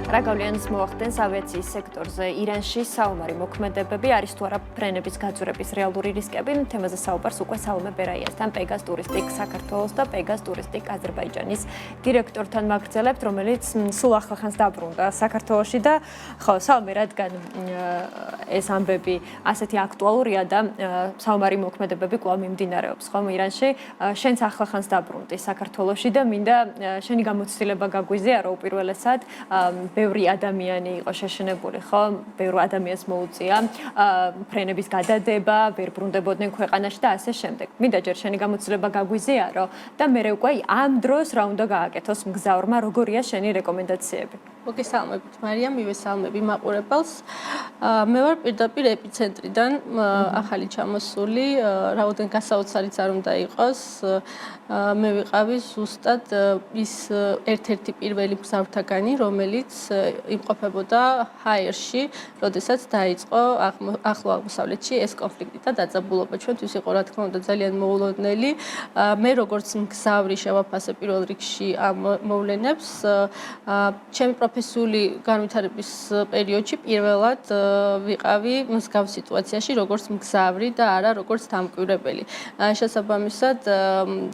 რა გავლენას მოახდენს ავიაციის სექტორზე ირანში საომარი მოქმედებები არის თუ არა ფრენების გაძვრების რეალური რისკები? თემაზე საუბარს უკვე სალომე ბერაიასთან, პეგას ტურისტიკ საქართველოს და პეგას ტურისტიკ აზერბაიჯანის დირექტორთან მაგრძელებთ, რომელიც სულ ახლახანს დაბრუნდა საქართველოში და ხო, სალომე, რადგან ეს ამბები ასეთი აქტუალურია და საომარი მოქმედებები კვლავ მიმდინარეობს ხომ ირანში, შენც ახლახანს დაბრუნდი საქართველოში და მინდა შენი გამოცდილება გაგვიზია, რომ უპირველესად ბევრი ადამიანი იყო შეშინებული, ხო? ბევრი ადამიანს მოუწია ფრენების გადადება, ვერ ბრუნდებოდნენ ქვეყანაში და ასე შემდეგ. მინდა ჯერ შენი გამოცდილება გაგვიზია, რომ და მე უკვე ამ დროს რა უნდა გააკეთოს მგზავრმა, როგორია შენი რეკომენდაციები? მოგესალმებით, მარიამ, მივესალმები მაყურებელს. მე ვარ პირდაპირ ეპიცენტრიდან, ახალი ჩამოსული, რაოდენ გასაოცარიც არ უნდა იყოს. მე ვიყავი ზუსტად ის ერთ-ერთი პირველი მგზავრთაგანი, რომელიც იმყოფებოდა ჰაერში, როდესაც დაიწყო ახლო აღმოსავლეთში ეს კონფლიქტი და დაძაბულობა. ჩვენთვის იყო რა თქმა უნდა ძალიან მოულოდნელი. მე როგორც მგზავრი შევაფასე პირველ რიგში ამ მოვლენებს. ჩემი პროფესიული განვითარების პერიოდში პირველად ვიყავი მსგავს სიტუაციაში, როგორც მგზავრი და არა როგორც დამკვირვებელი. შესაბამისად,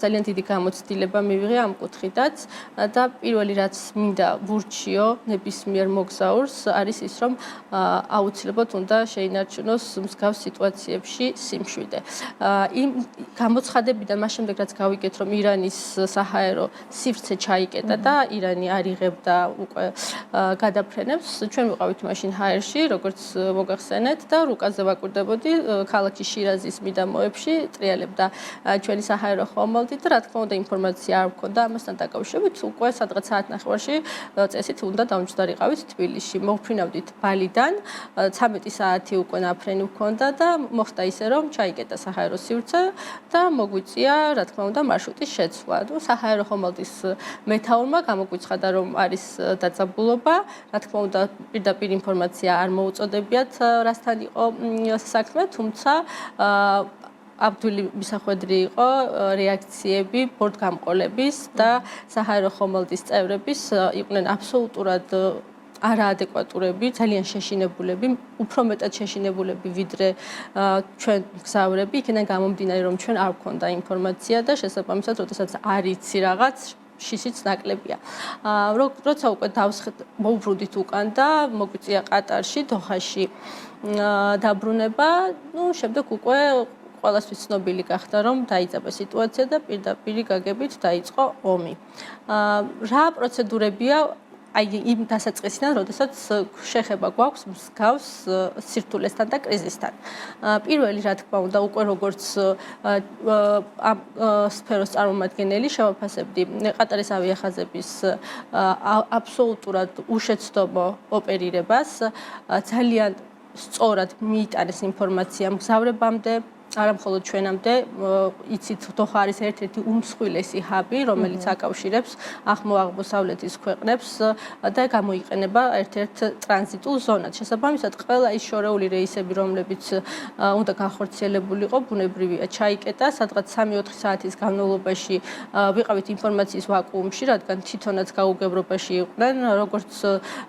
ძალიან დიდი გამოცდილება მივიღე ამ კუთხითაც და პირველი რაც მინდა ვურჩიო ნებისმიერ მოგზაურს არის ის, რომ აუცილებლად უნდა შეინარჩუნოს მსგავს სიტუაციებში სიმშვიდე. იმ გამოცხადებიდან მას შემდეგ რაც გავიგეთ, რომ ირანის საჰაერო სივრცე ჩაიკეტა და ირანი არ იღებდა უკვე გადაფრენებს, ჩვენ ვიყავით მაშინ ჰაერში, როგორც მოგახსენეთ და რუკაზე ვაკვირდებოდი ქალაქის შირაზის მიდამოებში, ტრიალებდა ჩვენი საჰაერო ხომალდი და რა თქმა უნდა ინფორმაცია არ მქონდა ამასთან დაკავშირებით, უკვე სადღაც საათნახევარში წესით უნდა დამჯდარიყავით თბილისში. მოვფრინავდით ბალიდან, 13 საათი უკვე ნაფრენი მქონდა და მოხდა ისე, რომ ჩაიკეტა საჰაერო სივრცე და მოგვიწია, რა თქმა უნდა, მარშრუტის შეცვლა. საჰაერო ხომალდის მეთაურმა გამოგვიცხადა, რომ არის დაძაბულობა, რა თქმა უნდა, პირდაპირ ინფორმაცია არ მოუწოდებიათ, რასთან იყო საქმე, თუმცა აბდული მისახვედრი იყო რეაქციები ბორტგამყოლების და საჰაერო ხომალდის წევრების იყვნენ აბსოლუტურად არაადეკვატურები, ძალიან შეშინებულები, უფრო მეტად შეშინებულები ვიდრე ჩვენ მგზავრები, იქიდან გამომდინარე, რომ ჩვენ არ გვქონდა ინფორმაცია და შესაბამისად, როდესაც არ იცი რაღაც შისიც ნაკლებია. როცა უკვე მოვუბრუნდით უკან და მოგვიწია ყატარში, დოხაში დაბრუნება, შემდეგ უკვე ყველასთვის ცნობილი გახდა, რომ დაიწყო სიტუაცია და პირდაპირი გაგებით დაიწყო ომი. რა პროცედურებია აი იმ დასაწყისიდან, როდესაც შეხება გვაქვს მსგავს სირთულესთან და კრიზისთან. პირველი, რა თქმა უნდა, უკვე როგორც ამ სფეროს წარმომადგენელი შევაფასებდი ყატარის ავიახაზების აბსოლუტურად უშეცდომო ოპერირებას, ძალიან სწორად მიიტანეს ინფორმაცია მგზავრებამდე, არა მხოლოდ ჩვენამდე, იცით, დოხა არის ერთ-ერთი უმსხვილესი ჰაბი, რომელიც აკავშირებს ახლო-აღმოსავლეთის ქვეყნებს და გამოიყენება ერთ-ერთ ტრანზიტულ ზონად. შესაბამისად, ყველა ის შორეული რეისები, რომლებიც უნდა განხორციელებულიყო, ბუნებრივია, ჩაიკეტა, სადღაც 3-4 საათის განმავლობაში ვიყავით ინფორმაციის ვაკუუმში, რადგან თვითონაც გაუგებრობაში იყვნენ, როგორც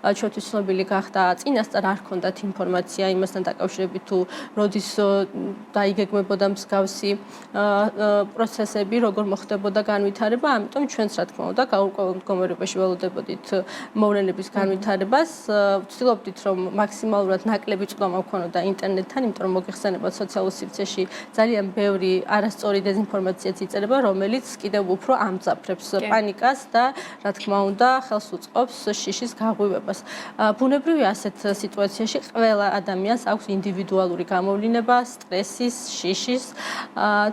ჩვენთვის ცნობილი გახდა, წინასწარ არ ჰქონდათ ინფორმაცია იმასთან დაკავშირებით, თუ როდის დაიგეგმებოდა მსგავსი პროცესები, როგორ მოხდებოდა განვითარება, ამიტომ ჩვენც რა თქმა უნდა გაურკვეველ მდგომარეობაში ველოდებოდით მოვლენების განვითარებას, ვცდილობდით რომ მაქსიმალურად ნაკლები წვდომა ვქონოდა ინტერნეტთან, იმიტომ რომ მოგეხსენებათ სოციალურ სივრცეში ძალიან ბევრი არასწორი დეზინფორმაციაც იწერება, რომელიც კიდევ უფრო ამძაფრებს პანიკას და რა თქმა უნდა ხელს უწყობს შიშის გაღვივებას. ბუნებრივია ასეთ სიტუაციაში ყველა ადამიანს აქვს ინდივიდუალური გამოვლინება, სტრესის, შიშის,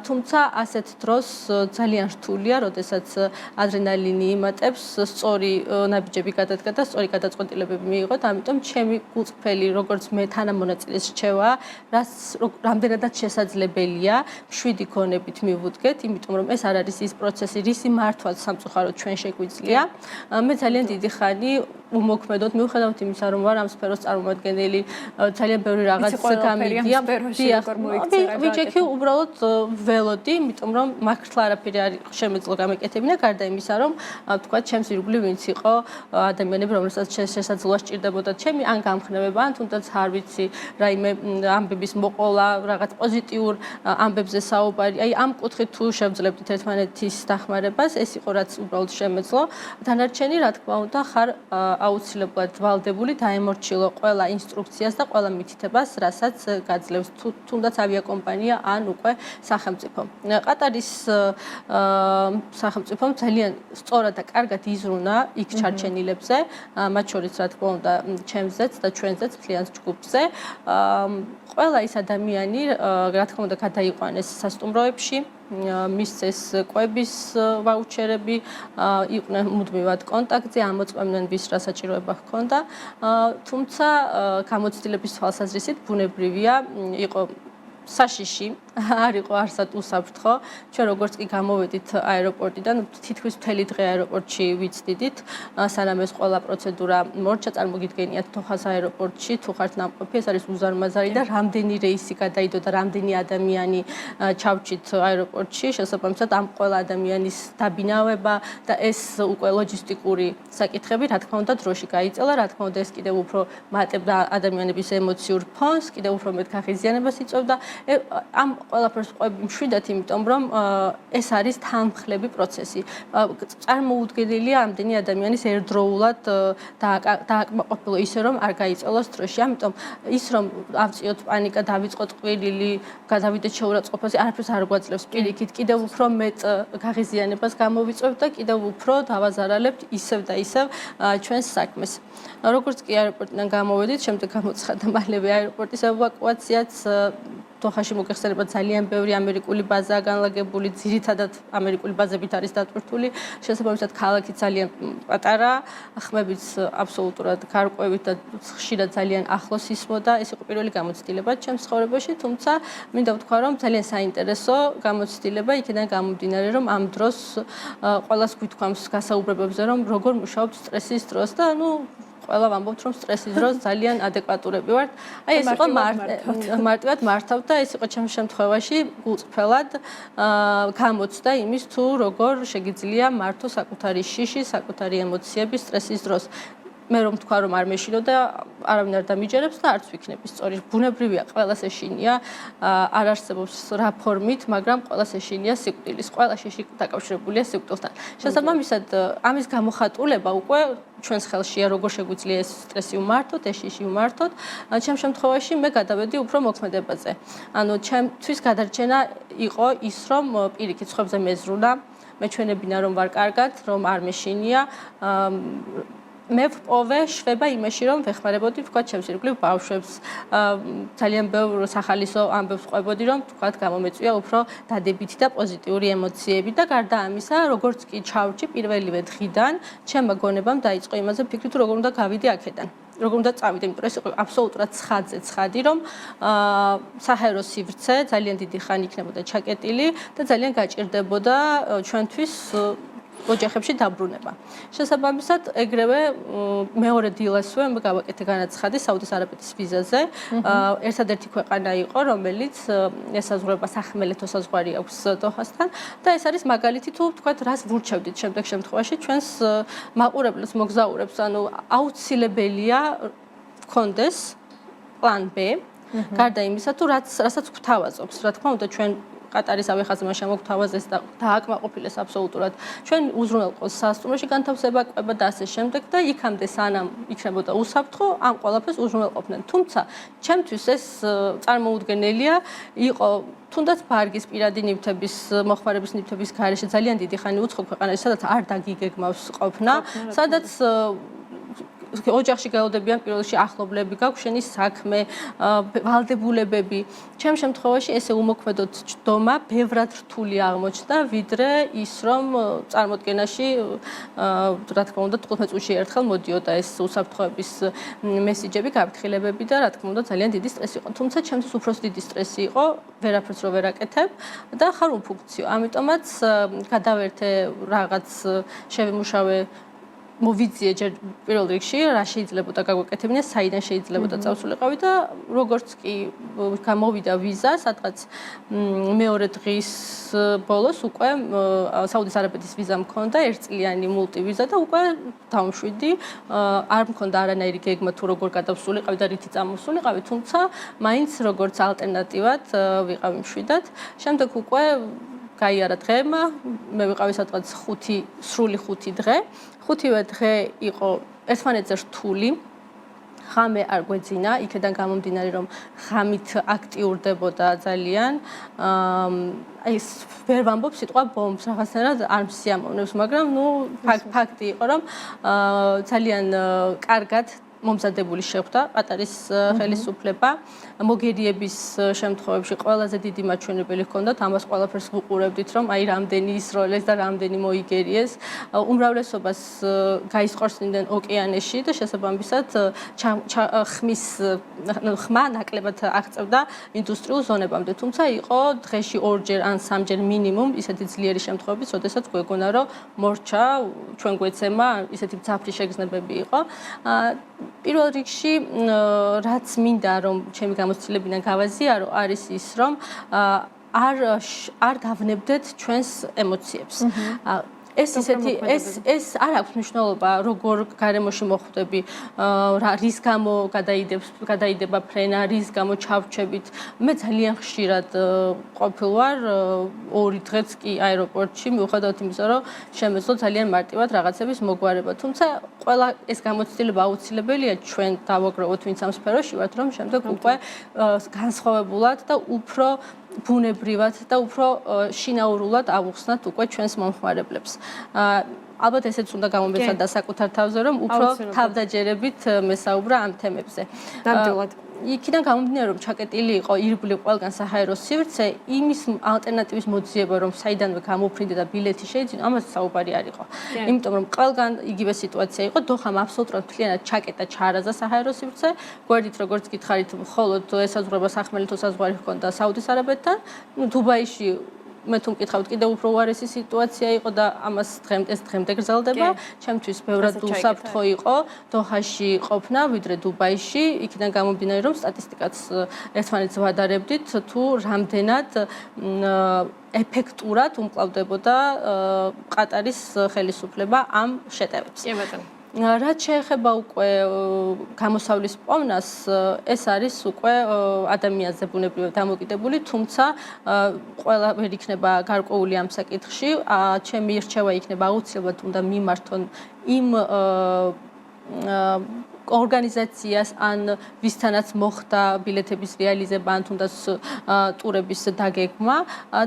თუმცა ასეთ დროს ძალიან რთულია, როდესაც ადრენალინი იმატებს, სწორი ნაბიჯები გადადგა და სწორი გადაწყვეტილებები მიიღოთ, ამიტომ ჩემი გულწრფელი, როგორც მე თანამონაწილის რჩევა, რამდენადაც შესაძლებელია, მშვიდი გონებით მივუდგეთ, იმიტომ რომ ეს არ არის ის პროცესი, რისი მართვაც სამწუხაროდ ჩვენ შეგვიძლია. მე ძალიან დიდი ხანი უმოქმედოდ მიუხედავად იმისა, რომ ვარ ამ სფეროს წარმომადგენელი, ძალიან ბევრი რაღაც გამიგია. ვიჭერე ჯექი უბრალოდ ველოდი, იმიტომ რომ მართლა არაფერი არ შემეძლო გამეკეთებინა, გარდა იმისა, რომ თქვა ჩემს ირგვლივ ვინც იყო ადამიანები, რომელსაც შესაძლოა სჭირდებოდა ჩემი ან გამხნევება, ან თუნდაც არ ვიცი, რაიმე ამბების მოყოლა, რაღაც პოზიტიურ ამბებზე საუბარი. აი ამ კუთხით თუ შევძლებდით ერთმანეთის დახმარებას, ეს იყო რაც უბრალოდ შემეძლო. დანარჩენი, რა თქმა უნდა, ხარ აუცილებლად ვალდებული დაემორჩილო ყველა ინსტრუქციას და ყველა მითითებას, რასაც გაძლევს თუნდაც ავიაკომპანია ან უკვე სახელმწიფო. ყატარის სახელმწიფომ ძალიან სწორად და კარგად იზრუნა იქ ჩარჩენილებზე, მათ შორის რა თქმა უნდა, ჩემზეც და ჩვენზეც მთლიან ჯგუფზე. ყველა ის ადამიანი, რა თქმა უნდა, გადაიყვანეს სასტუმროებში, მისცეს კვების ვაუჩერები, იყვნენ მუდმივად კონტაქტზე, ამოწმებდნენ ვის რა საჭიროება ჰქონდა. თუმცა გამოცდილების თვალსაზრისით ბუნებრივია, იყო საშიში, არ იყო არსად უსაფრთხო. ჩვენ როგორც კი გამოვედით აეროპორტიდან, თითქმის მთელი დღე აეროპორტში ვიცდიდით, სანამ ეს ყველა პროცედურა მორჩა, წარმოგიდგენიათ თოხას აეროპორტში, თუ ხართ ნამყოფი, ეს არის უზარმაზარი და რამდენი რეისი გადაიდო და რამდენი ადამიანი ჩავჭით აეროპორტში, შესაბამისად ამ ყველა ადამიანის დაბინავება და ეს უკვე ლოჯისტიკური საკითხები, რა თქმა უნდა, დროში გაიწელა, რა თქმა უნდა, ეს კიდევ უფრო მატებდა ადამიანების ემოციურ ფონს, კიდევ უფრო მეტ გაღიზიანებას იწვევდა. ამ ყველაფერს ყვები მშვიდად, იმიტომ რომ ეს არის თანმხლები პროცესი. წარმოუდგენელია ამდენი ადამიანის ერთდროულად დააკმაყოფილო ისე რომ არ გაიწელოს დროში. ამიტომ ის რომ ავწიოთ პანიკა, დავიწყოთ ყვირილი, გადავიდეთ შეურაცხყოფაზე, არაფერს არ გვაძლევს. პირიქით, კიდევ უფრო მეტ გაღიზიანებას გამოვიწვევთ და კიდევ უფრო დავაზარალებთ ისევ და ისევ ჩვენს საქმეს. როგორც კი აეროპორტიდან გამოვედით, შემდეგ გამოცხადა მალევე აეროპორტის ევაკუაციაც. თოხაში მოგეხსენება ძალიან ბევრი ამერიკული ბაზაა განლაგებული, ძირითადად ამერიკული ბაზებით არის დატვირთული. შესაბამისად, ქალაქი ძალიან პატარა, ხმებიც აბსოლუტურად გარკვევით და ხშირად ძალიან ახლოს ისმოდა. ეს იყო პირველი გამოცდილება ჩემს ცხოვრებაში, თუმცა მინდა ვთქვა, რომ ძალიან საინტერესო გამოცდილება იქიდან გამომდინარე, რომ ამ დროს ყველას გვითქვამს გასაუბრებებზე, რომ როგორ მუშაობთ სტრესის დროს და ყველა ვამბობთ, რომ სტრესის დროს ძალიან ადეკვატურები ვართ. აი ეს იყო მარტივად მართავთ და ეს იყო ჩემს შემთხვევაში გულწრფელად გამოცდა იმის თუ როგორ შეგიძლია მართო საკუთარი შიში, საკუთარი ემოციები სტრესის დროს. მე რომ თქვა რომ არ მეშინო და არავინ არ დამიჯერებს და არც ვიქნები სწორი. ბუნებრივია, ყველას ეშინია, არ არსებობს რა ფორმით, მაგრამ ყველას ეშინია სიკვდილის. ყველა შიში დაკავშირებულია სიკვდილთან. შესაბამისად, ამის გამოხატულება უკვე ჩვენს ხელშია, როგორ შეგვიძლია ეს სტრესი უმართოთ, ეს შიში უმართოთ. ჩემ შემთხვევაში მე გადავედი უფრო მოქმედებაზე. ანუ ჩემთვის გადარჩენა იყო ის, რომ პირიქით სხვებზე მეზრუნა, მეჩვენებინა რომ ვარ კარგად, რომ არ მეშინია. მე ვპოვე შვება იმაში, რომ ვეხმარებოდი თქვა ჩემს ირგვლივ ბავშვებს, ძალიან ბევრ სახალისო ამბებს ყვებოდი, რომ თქვა გამომეწვია უფრო დადებითი და პოზიტიური ემოციები და გარდა ამისა, როგორც კი ჩავჭი პირველივე დღიდან, ჩემმა გონებამ დაიწყო იმაზე ფიქრი, თუ როგორ უნდა გავიდე აქედან. როგორ უნდა წავიდე, იმიტომ რომ ეს იყო აბსოლუტურად ცხადი, რომ საჰაერო სივრცე ძალიან დიდი ხანი იქნებოდა ჩაკეტილი და ძალიან გაჭირდებოდა ჩვენთვის ოჯახებში დაბრუნება. შესაბამისად, ეგრევე მეორე დილასვე მე გავაკეთე განაცხადი საუდის არაბეთის ვიზაზე. ერთადერთი ქვეყანა იყო, რომელიც ესაზღვრება სახმელეთო საზღვარი აქვს დოჰასთან და ეს არის მაგალითი თუ ვთქვათ, რას ვურჩევდით შემდეგ შემთხვევაში ჩვენს მაყურებლებს, მოგზაურებს, ანუ აუცილებელია გქონდეს პლან B, გარდა იმისა, თუ რასაც გვთავაზობს. რა თქმა უნდა, ჩვენ ყატარის ავიახაზმა შემოგთავაზეს და დააკმაყოფილეს აბსოლუტურად. ჩვენ უზრუნველყოს სასტუმროში განთავსება, კვება და ასე შემდეგ და იქამდე სანამ იქნებოდა უსაფრთხო, ამ ყველაფერს უზრუნველყოფდნენ. თუმცა, ჩემთვის ეს წარმოუდგენელია, იყო თუნდაც ბარგის პირადი ნივთების, მოხმარების ნივთების გარეშე ძალიან დიდი ხანი უცხო ქვეყანაში, სადაც არ დაგიგეგმავს ყოფნა, სადაც ოჯახში გაუდებიან პირველში ახლობლები, გაგვშენის საქმე, ვალდებულებები. ჩემ შემთხვევაში ესე უმოქმედოდ ჯდომა ბევრად რთული აღმოჩნდა, ვიდრე ის რომ წარმოდგენაში, რა თქმა უნდა, 15 წუთში ერთხელ მოდიოდა ეს უსაფრთხოების მესიჯები, გაფრთხილებები და რა თქმა უნდა, ძალიან დიდი სტრესი იყო. თუმცა ჩემთვის უფრო დიდი სტრესი იყო, ვერაფერს რო ვერ აკეთებ და ხარ უფუნქციო. ამიტომაც გადავერთე რაღაც შევიმუშავე მოვიძიე ჯერ პირველ რიგში რა შეიძლებოდა გაგვეკეთებინა, საიდან შეიძლებოდა წავსულიყავი და როგორც კი გამოვიდა ვიზა, სადღაც მეორე დღის ბოლოს უკვე საუდის არაბეთის ვიზა მქონდა, ერთწლიანი მულტივიზა და უკვე დავმშვიდი. არ მქონდა არანაირი გეგმა თუ როგორ გადავსულიყავი და რითი წამოსულიყავი, თუმცა მაინც როგორც ალტერნატივად ვიყავი მშვიდად. შემდეგ უკვე გაიარა დღემა, მე ვიყავი სადღაც სრული 5 დღე. 5-ვე დღე იყო ერთმანეთზე რთული. ღამე არ გვეძინა, იქიდან გამომდინარე რომ ღამით აქტიურდებოდა ძალიან. აი ვერ ვამბობ სიტყვა ბომბს, რაღაცნაირად არ მსიამოვნებს, მაგრამ ფაქტი იყო რომ ძალიან კარგად მომზადებული შეხვდა ყატარის ხელისუფლება. მოგერიების შემთხვევებში ყველაზე დიდი მაჩვენებელი ჰქონდათ, ამას ყველაფერს ვუყურებდით, რომ აი რამდენი ისროლეს და რამდენი მოიგერიეს. უმრავლესობას გაისყორსნდნენ ოკეანეში და შესაბამისად ხმა ნაკლებად აღწევდა ინდუსტრიულ ზონებამდე. თუმცა იყო დღეში 2-ჯერ ან 3-ჯერ მინიმუმ ისეთი ძლიერი შემთხვევებიც, როდესაც გვეგონა რომ მორჩა, ჩვენ გვეცემა, ისეთი მძაფრი შეგრძნებები იყო. პირველ რიგში რაც მინდა რომ ჩემი გამოცდილებიდან გავაზიარო არის ის რომ არ დავნებდეთ ჩვენს ემოციებს. ეს არ აქვს მნიშვნელობა როგორ გარემოში მოხვდები, რის გამო გადაიდება ფრენა, რის გამო ჩავჩებით. მე ძალიან ხშირად ყოფილვარ 2 დღეც კი აეროპორტში, მიუხედავად იმისა, რომ შემეძლო ძალიან მარტივად რაღაცების მოგვარება. თუმცა ყველა ეს გამოცდილება აუცილებელია ჩვენ დავაგროვოთ, ვინც ამ სფეროში ვართ, რომ შემდეგ უკვე განსხვავებულად და უფრო ბუნებრივად და უფრო შინაურულად ავუხსნათ უკვე ჩვენს მომხმარებლებს. ალბათ ესეც უნდა გამომეცადოთ საკუთარ თავზე, რომ უფრო თავდაჯერებით მესაუბრა ამ თემებზე. ნამდვილად. იქიდან გამომდინარე, რომ ჩაკეტილი იყო ირგვლივ ყველგან საჰაერო სივრცე, იმის ალტერნატივის მოძიება, რომ საიდანვე გამოფრინდე და ბილეთი შეიძინო, ამას საუბარი არ იყო. იმიტომ რომ ყველგან იგივე სიტუაცია იყო, დოხამ აბსოლუტურად მთლიანად ჩაკეტა ჩაარაზა საჰაერო სივრცე, გვერდით როგორც გითხარით, მხოლოდ ესაზღვრება სახმელეთო საზღვარი ჰქონდა საუდის არაბეთთან, დუბაიში მე თუ მკითხავთ კიდევ უფრო უარესი სიტუაცია იყო და ამას დღემდე გრძელდება. ჩემთვის ბევრად უსაფრთხო იყო დოჰაში ყოფნა, ვიდრე დუბაიში. იქიდან გამომდინარე, რომ სტატისტიკაც ერთმანეთს ვადარებდით, თუ რამდენად ეფექტურად უმკლავდებოდა ყატარის ხელისუფლება ამ შეტევებს. კი ბატონო. რაც შეეხება უკვე გამოსავლის პოვნას, ეს არის უკვე ადამიანზე ბუნებრივად დამოკიდებული, თუმცა ყველა ვერ იქნება გარკვეული ამ საკითხში. ჩემი რჩევა იქნება აუცილებლად უნდა მიმართონ იმ ორგანიზაციას ან ვისთანაც მოხდა ბილეთების რეალიზება ან თუნდაც ტურების დაგეგმა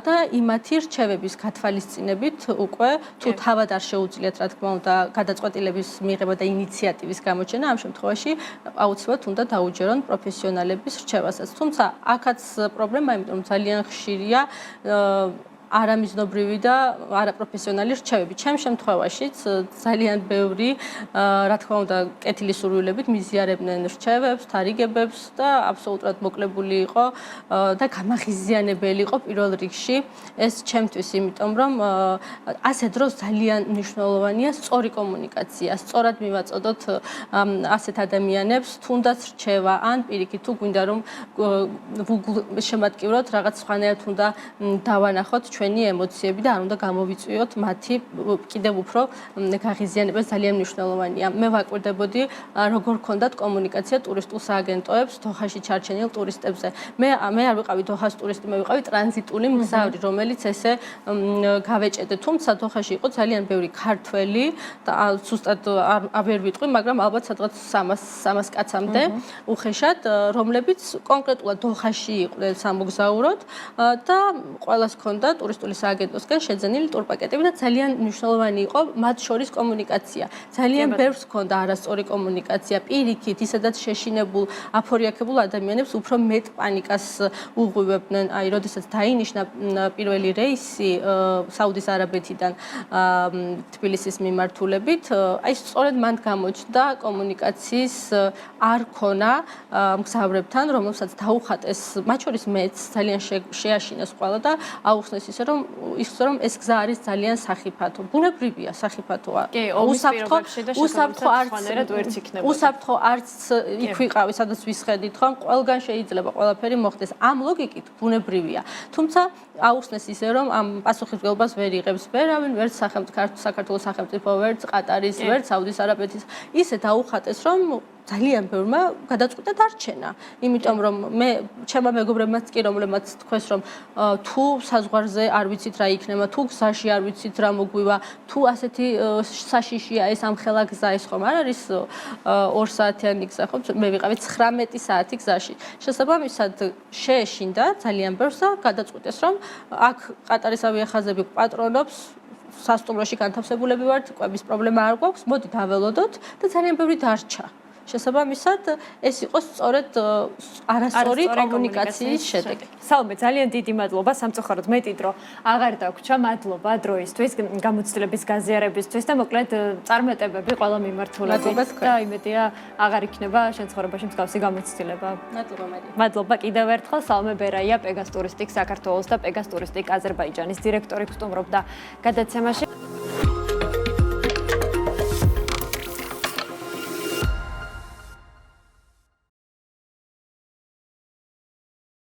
და იმათი რჩევების გათვალისწინებით უკვე თუ თავად არ შეუძლიათ რა თქმა უნდა გადაწყვეტილების მიღება და ინიციატივის გამოჩენა ამ შემთხვევაში აუცილებლად უნდა დაუჯერონ პროფესიონალების რჩევასაც. თუმცა აქაც პრობლემაა, იმიტომ რომ ძალიან ხშირია არამიზნობრივი და არაპროფესიონალი რჩევები. ჩემ შემთხვევაშიც ძალიან ბევრი, რა თქმა უნდა, კეთილი სურვილებით მიზიარებდნენ რჩევებს, თარიგებებს და აბსოლუტურად მოკლებული იყო და გამაღიზიანებელი იყო პირველ რიგში ეს ჩემთვის, იმიტომ რომ ასე დროს ძალიან მნიშვნელოვანია სწორი კომუნიკაცია, სწორად მივაწოდოთ ასეთ ადამიანებს, თუნდაც რჩევა ან პირიქით თუ გვინდა რომ შემატკივროთ რაღაც სხვანაირად უნდა დავანახოთ ჩვენი ემოციები და არ უნდა გამოვიწვიოთ მათი კიდევ უფრო გაღიზიანება ძალიან მნიშვნელოვანია. მე ვაკვირდებოდი როგორ ქონდათ კომუნიკაცია ტურისტულ სააგენტოებს დოჰაში ჩარჩენილ ტურისტებზე. მე არ ვიყავი დოჰას ტურისტი, მე ვიყავი ტრანზიტული მგზავრი, რომელიც ესე გავეჭედე. თუმცა დოჰაში იყო ძალიან ბევრი ქართველი და ზუსტად ვერ ვიტყვი, მაგრამ ალბათ სადღაც 300 კაცამდე უხეშად, რომლებიც კონკრეტულად დოჰაში იყვნენ სამოგზაუროდ და ყველას ქონდა ტურისტული სააგენტოსგან შეძენილი ტურპაკეტები და ძალიან მნიშვნელოვანი იყო მათ შორის კომუნიკაცია. ძალიან ბევრს ქონდა არასწორი კომუნიკაცია. პირიქით, ისედაც შეშინებულ, აფორიაქებულ ადამიანებს უფრო მეტ პანიკას უღვივებდნენ. აი, როდესაც დაინიშნა პირველი რეისი საუდის არაბეთიდან თბილისის მიმართულებით, აი სწორედ მან გამოჩნდა კომუნიკაციის არ ქონა მგზავრებთან, რომელსაც დაუხატეს, მათ შორის მეც ძალიან შეაშინეს ყველა და აუხსნეს ის, რომ ეს გზა არის ძალიან სახიფათო. ბუნებრივია, სახიფათოა. უსაფრთხო არც იქ ვიყავი, სადაც ვისხედით, ხო? ყველგან შეიძლება ყველაფერი მოხდეს. ამ ლოგიკით ბუნებრივია. თუმცა აუხსნეს ისე, რომ ამ პასუხისმგებლობას ვერ იღებს ვერავინ, ვერც საქართველოს სახელმწიფო, ვერც ყატარის, ვერც საუდის არაბეთის. ისე დაუხატეს, რომ ძალიან ბევრმა გადაწყვიტა დარჩენა. იმიტომ რომ მე ჩემმა მეგობრებმაც კი რომლებმაც თქვეს რომ თუ საზღვარზე არ ვიცით რა იქნება, თუ გზაში არ ვიცით რა მოგვივა, თუ ასეთი საშიშია ეს ამხელა გზა ეს ხომ არ არის 2 საათიანი გზა ხო? მე ვიყავი 19 საათი გზაში. შესაბამისად შეეშინდა ძალიან ბევრს და გადაწყვიტეს რომ აქ ყატარის ავიახაზები პატრონობს სასტუმროში განთავსებულები ვართ, კვების პრობლემა არ გვაქვს, მოდი დაველოდოთ და ძალიან ბევრი დარჩა. შესაბამისად ეს იყო სწორედ არასწორი კომუნიკაციის შედეგი. სალმე, ძალიან დიდი მადლობა სამწუხაროდ მეტი დრო აღარ დაგვრჩა. მადლობა დროისთვის, გამოცდილების გაზიარებისთვის და მოკლედ წარმატებები ყველა მიმართულებით და იმედია აღარ იქნება შენ ცხოვრებაში მსგავსი გამოცდილება. მადლობა მარია. მადლობა კიდევ ერთხელ. სალმე ბერაია, პეგას ტურისტიკ საქართველოს და პეგას ტურისტიკ აზერბაიჯანის დირექტორი გსტუმრობდა გადაცემაში.